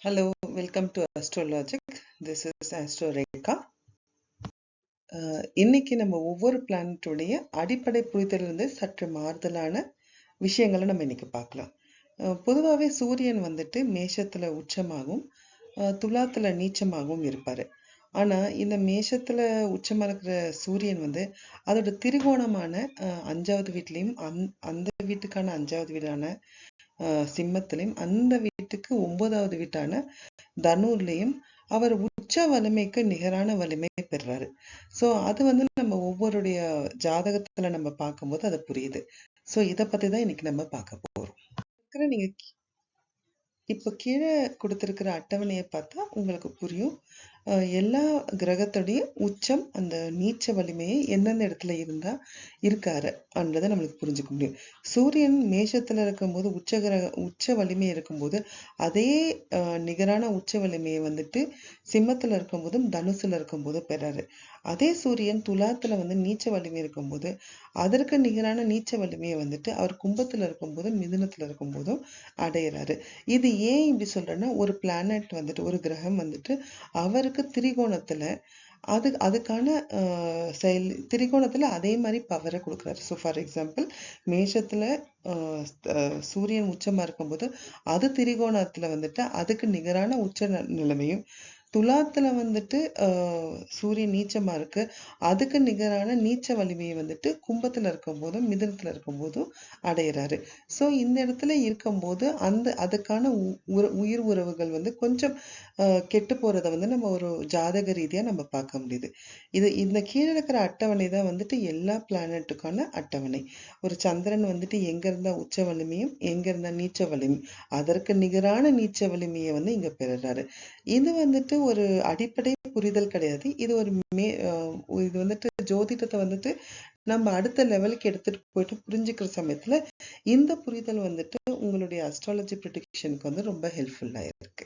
Hello, welcome to Astrologic. This is Astro Rekha. இன்னைக்கு நம்ம ஒவ்வொரு பிளானட்டுடைய அடிப்படை புரிதலிருந்து சற்று மாறுதலான விஷயங்களை நம்ம இன்னைக்கு பார்க்கலாம். பொதுவாகவே சூரியன் வந்துட்டு மேஷத்துல உச்சமாகவும் துலாத்துல நீச்சமாகவும் இருப்பாரு. ஆனா இந்த மேஷத்துல உச்சமா இருக்கிற சூரியன் வந்து அதோட திரிகோணமான 5வது வீட்லயும் அந்த வீட்டுக்கான 5வது வீடான சிம்மத்திலையும் அந்த வீட்டுக்கு 9வது வீட்டான தனுர்லையும் அவர் உச்ச வலிமைக்கு நிகரான வலிமை பெறுறாரு. ஸோ அது வந்து நம்ம ஒவ்வொருடைய ஜாதகத்துல நம்ம பார்க்கும்போது அது புரியுது. ஸோ இதை பத்தி தான் இன்னைக்கு நம்ம பார்க்க போறோம். நீங்க இப்ப கீழே கொடுத்திருக்கிற அட்டவணையை பார்த்தா உங்களுக்கு புரியும். எல்லா கிரகத்துடைய உச்சம் அந்த நீச்ச வலிமையை எந்தெந்த இடத்துல இருந்தா இருக்காருன்றதை நம்மளுக்கு புரிஞ்சுக்க முடியும். சூரியன் மேஷத்துல இருக்கும்போது உச்ச வலிமை இருக்கும்போது அதே நிகரான உச்ச வலிமையை வந்துட்டு சிம்மத்துல இருக்கும்போதும் தனுசுல இருக்கும்போதும் பெறாரு. அதே சூரியன் துலாத்துல வந்து நீச்ச வலிமை இருக்கும்போது அதற்கு நிகரான நீச்ச வலிமையை வந்துட்டு அவர் கும்பத்துல இருக்கும்போதும் மிதுனத்துல இருக்கும்போதும் அடையிறாரு. இது ஏன் இப்படி சொல்றேன்னா, ஒரு பிளானட் வந்துட்டு ஒரு கிரகம் வந்துட்டு அவருக்கு திரிகோணத்துல அதுக்கான திரிகோணத்துல அதே மாதிரி பவரை கொடுக்குறாரு. ஸோ ஃபார் எக்ஸாம்பிள் மேஷத்துல சூரியன் உச்சமா இருக்கும்போது அது திரிகோணத்துல வந்துட்டு அதுக்கு நிகரான உச்ச நிலைமையும், துலாத்துல வந்துட்டு சூரியன் நீச்சமா இருக்கு அதுக்கு நிகரான நீச்ச வலிமையை வந்துட்டு கும்பத்துல இருக்கும் போதும் மிதுனத்துல இருக்கும் போதும் அடையிறாரு. ஸோ இந்த இடத்துல இருக்கும்போது அதுக்கான உயிர் உறவுகள் வந்து கொஞ்சம் கெட்டு போறதை வந்து நம்ம ஒரு ஜாதக ரீதியா நம்ம பார்க்க முடியுது. இந்த கீழே இருக்கிற அட்டவணை தான் வந்துட்டு எல்லா பிளானட்டுக்கான அட்டவணை. ஒரு சந்திரன் வந்துட்டு எங்க இருந்தா உச்ச வலிமையும் எங்க இருந்தா நீச்ச வலிமையும் அதற்கு நிகரான நீச்ச வலிமையை வந்து இங்க பெறுறாரு. இது வந்துட்டு ஒரு அடிப்படை புரிதல் கிடையாது. இது இது வந்துட்டு ஜோதிடத்தை வந்துட்டு நம்ம அடுத்த லெவலுக்கு எடுத்துட்டு போயிட்டு புரிஞ்சுக்கிற சமயத்துல இந்த புரிதல் வந்துட்டு உங்களுடைய அஸ்ட்ராலஜி ப்ரெடிக்ஷனுக்கு வந்து ரொம்ப ஹெல்ப்ஃபுல்லா இருக்கு.